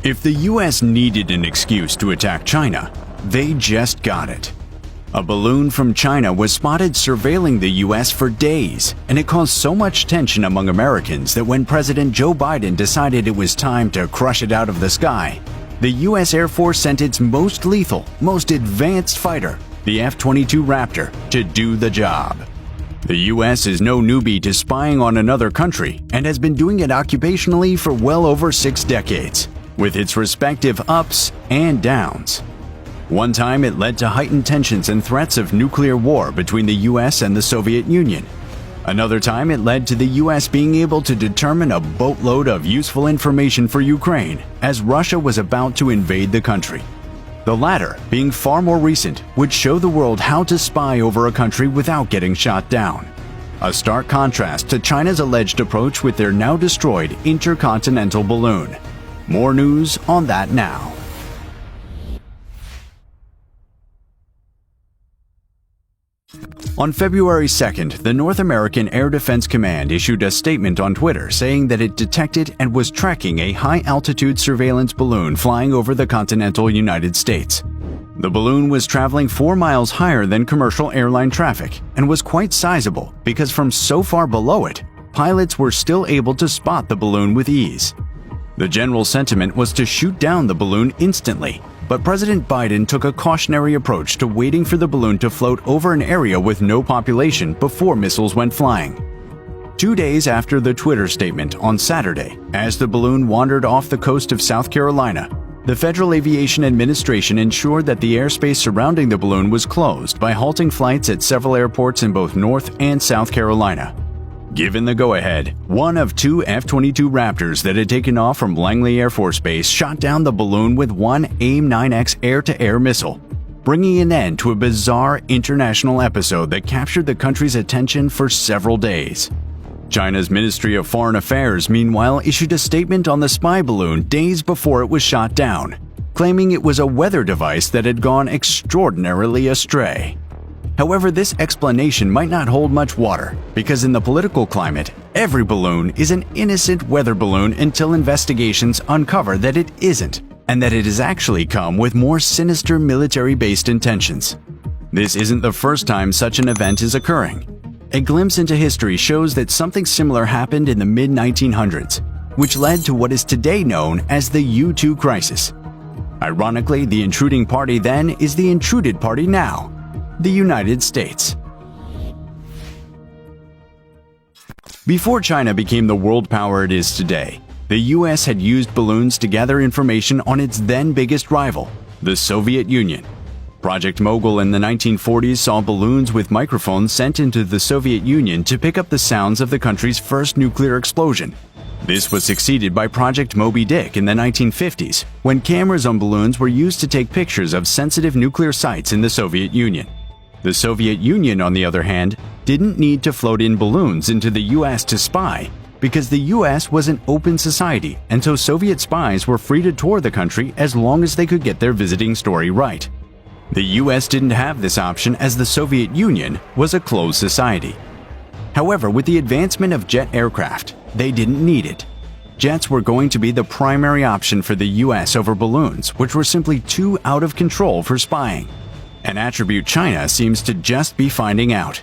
If the US needed an excuse to attack China, they just got it. A balloon from China was spotted surveilling the US for days, and it caused so much tension among Americans that when President Joe Biden decided it was time to crush it out of the sky, the US Air Force sent its most lethal, most advanced fighter, the F-22 Raptor, to do the job. The US is no newbie to spying on another country and has been doing it occupationally for well over 6 decades, with its respective ups and downs. One time it led to heightened tensions and threats of nuclear war between the US and the Soviet Union. Another time it led to the US being able to determine a boatload of useful information for Ukraine as Russia was about to invade the country. The latter, being far more recent, would show the world how to spy over a country without getting shot down. A stark contrast to China's alleged approach with their now destroyed intercontinental balloon. More news on that now. On February 2nd, the North American Air Defense Command issued a statement on Twitter saying that it detected and was tracking a high-altitude surveillance balloon flying over the continental United States. The balloon was traveling 4 miles higher than commercial airline traffic and was quite sizable because from so far below it, pilots were still able to spot the balloon with ease. The general sentiment was to shoot down the balloon instantly, but President Biden took a cautionary approach to waiting for the balloon to float over an area with no population before missiles went flying. 2 days after the Twitter statement on Saturday, as the balloon wandered off the coast of South Carolina, the Federal Aviation Administration ensured that the airspace surrounding the balloon was closed by halting flights at several airports in both North and South Carolina. Given the go-ahead, one of 2 F-22 Raptors that had taken off from Langley Air Force Base shot down the balloon with one AIM-9X air-to-air missile, bringing an end to a bizarre international episode that captured the country's attention for several days. China's Ministry of Foreign Affairs, meanwhile, issued a statement on the spy balloon days before it was shot down, claiming it was a weather device that had gone extraordinarily astray. However, this explanation might not hold much water, because in the political climate, every balloon is an innocent weather balloon until investigations uncover that it isn't, and that it has actually come with more sinister military-based intentions. This isn't the first time such an event is occurring. A glimpse into history shows that something similar happened in the mid-1900s, which led to what is today known as the U-2 crisis. Ironically, the intruding party then is the intruded party now, the United States. Before China became the world power it is today, the US had used balloons to gather information on its then biggest rival, the Soviet Union. Project Mogul in the 1940s saw balloons with microphones sent into the Soviet Union to pick up the sounds of the country's first nuclear explosion. This was succeeded by Project Moby Dick in the 1950s, when cameras on balloons were used to take pictures of sensitive nuclear sites in the Soviet Union. The Soviet Union, on the other hand, didn't need to float in balloons into the US to spy, because the US was an open society, and so Soviet spies were free to tour the country as long as they could get their visiting story right. The US didn't have this option as the Soviet Union was a closed society. However, with the advancement of jet aircraft, they didn't need it. Jets were going to be the primary option for the US over balloons, which were simply too out of control for spying. An attribute China seems to just be finding out.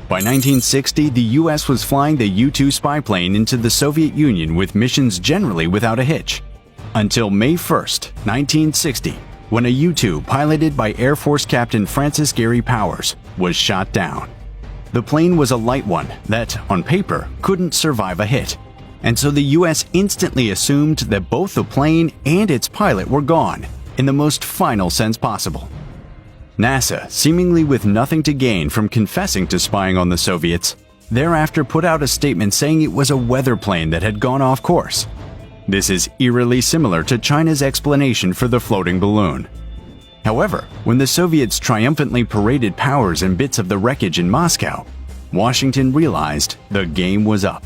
By 1960, the US was flying the U-2 spy plane into the Soviet Union with missions generally without a hitch. Until May 1st, 1960, when a U-2 piloted by Air Force Captain Francis Gary Powers was shot down. The plane was a light one that, on paper, couldn't survive a hit, and so the US instantly assumed that both the plane and its pilot were gone, in the most final sense possible. NASA, seemingly with nothing to gain from confessing to spying on the Soviets, thereafter put out a statement saying it was a weather plane that had gone off course. This is eerily similar to China's explanation for the floating balloon. However, when the Soviets triumphantly paraded Powers and bits of the wreckage in Moscow, Washington realized the game was up.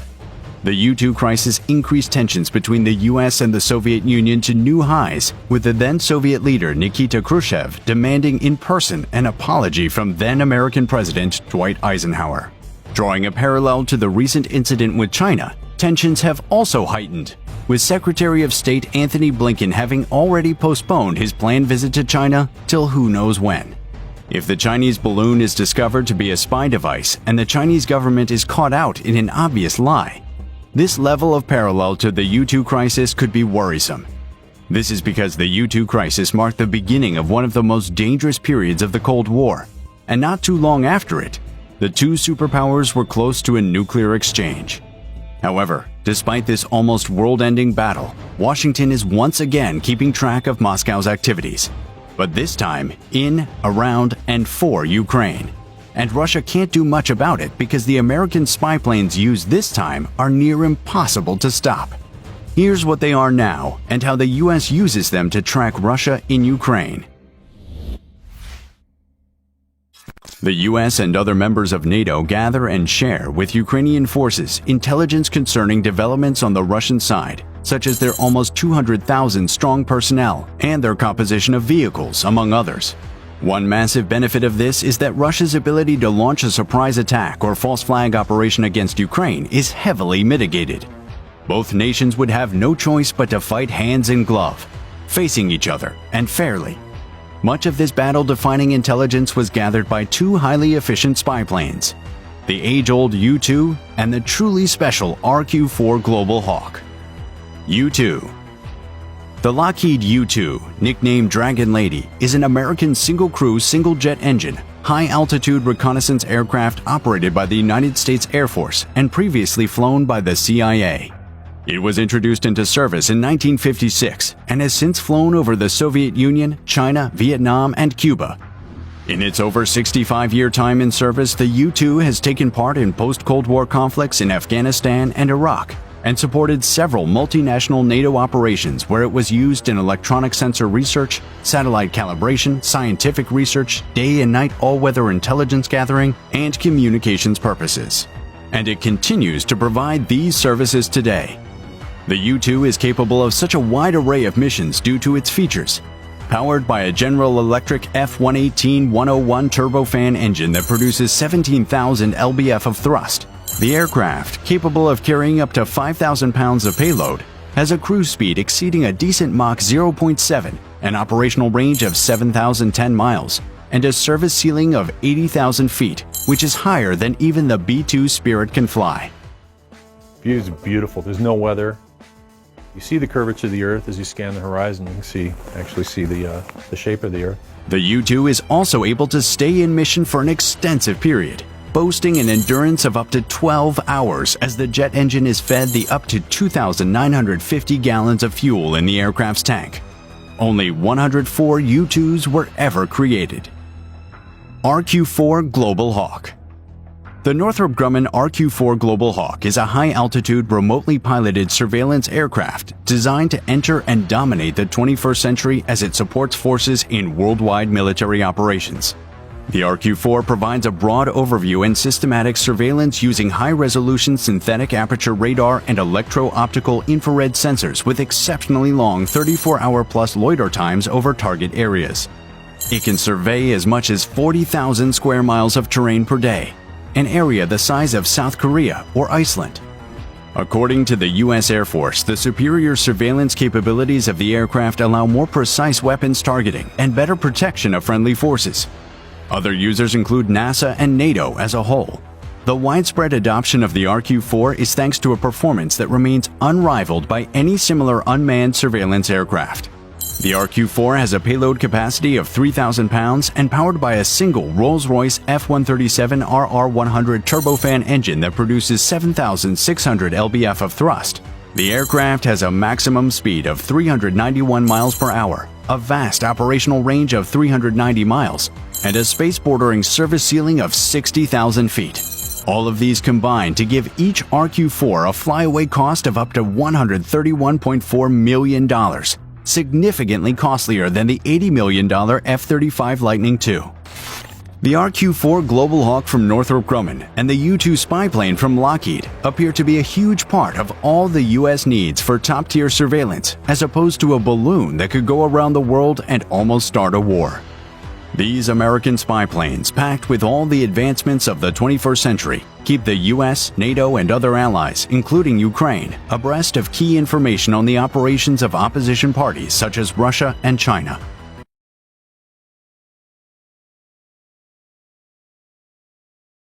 The U-2 crisis increased tensions between the US and the Soviet Union to new highs, with the then-Soviet leader Nikita Khrushchev demanding in person an apology from then-American President Dwight Eisenhower. Drawing a parallel to the recent incident with China, tensions have also heightened. with Secretary of State Anthony Blinken having already postponed his planned visit to China till who knows when. If the Chinese balloon is discovered to be a spy device and the Chinese government is caught out in an obvious lie, this level of parallel to the U-2 crisis could be worrisome. This is because the U-2 crisis marked the beginning of one of the most dangerous periods of the Cold War, and not too long after it, the two superpowers were close to a nuclear exchange. However, despite this almost world-ending battle, Washington is once again keeping track of Moscow's activities, but this time in, around, and for Ukraine. And Russia can't do much about it because the American spy planes used this time are near impossible to stop. Here's what they are now and how the US uses them to track Russia in Ukraine. The US and other members of NATO gather and share with Ukrainian forces intelligence concerning developments on the Russian side, such as their almost 200,000 strong personnel and their composition of vehicles, among others. One massive benefit of this is that Russia's ability to launch a surprise attack or false flag operation against Ukraine is heavily mitigated. Both nations would have no choice but to fight hands in glove, facing each other, and fairly. Much of this battle-defining intelligence was gathered by two highly efficient spy planes, the age-old U-2 and the truly special RQ-4 Global Hawk. U-2. The Lockheed U-2, nicknamed Dragon Lady, is an American single-crew, single-jet engine, high-altitude reconnaissance aircraft operated by the United States Air Force and previously flown by the CIA. It was introduced into service in 1956 and has since flown over the Soviet Union, China, Vietnam, and Cuba. In its over 65-year time in service, the U-2 has taken part in post-Cold War conflicts in Afghanistan and Iraq and supported several multinational NATO operations where it was used in electronic sensor research, satellite calibration, scientific research, day and night all-weather intelligence gathering, and communications purposes. And it continues to provide these services today. The U-2 is capable of such a wide array of missions due to its features. Powered by a General Electric F-118-101 turbofan engine that produces 17,000 lb-f of thrust, the aircraft, capable of carrying up to 5,000 pounds of payload, has a cruise speed exceeding a decent Mach 0.7, an operational range of 7,010 miles, and a service ceiling of 80,000 feet, which is higher than even the B-2 Spirit can fly. View is beautiful. There's no weather. You see the curvature of the Earth as you scan the horizon. You can actually see the shape of the Earth. The U-2 is also able to stay in mission for an extensive period, boasting an endurance of up to 12 hours as the jet engine is fed the up to 2,950 gallons of fuel in the aircraft's tank. Only 104 U-2s were ever created. RQ-4 Global Hawk. The Northrop Grumman RQ-4 Global Hawk is a high-altitude, remotely piloted surveillance aircraft designed to enter and dominate the 21st century as it supports forces in worldwide military operations. The RQ-4 provides a broad overview and systematic surveillance using high-resolution synthetic aperture radar and electro-optical infrared sensors with exceptionally long 34-hour-plus loiter times over target areas. It can survey as much as 40,000 square miles of terrain per day, an area the size of South Korea or Iceland. According to the U.S. Air Force, the superior surveillance capabilities of the aircraft allow more precise weapons targeting and better protection of friendly forces. Other users include NASA and NATO as a whole. The widespread adoption of the RQ-4 is thanks to a performance that remains unrivaled by any similar unmanned surveillance aircraft. The RQ-4 has a payload capacity of 3,000 pounds and powered by a single Rolls-Royce F-137RR100 turbofan engine that produces 7,600 lb-f of thrust. The aircraft has a maximum speed of 391 miles per hour, a vast operational range of 390 miles, and a space-bordering service ceiling of 60,000 feet. All of these combine to give each RQ-4 a flyaway cost of up to $131.4 million, significantly costlier than the $80 million F-35 Lightning II. The RQ-4 Global Hawk from Northrop Grumman and the U-2 spy plane from Lockheed appear to be a huge part of all the U.S. needs for top-tier surveillance, as opposed to a balloon that could go around the world and almost start a war. These American spy planes, packed with all the advancements of the 21st century, keep the US, NATO, and other allies, including Ukraine, abreast of key information on the operations of opposition parties such as Russia and China.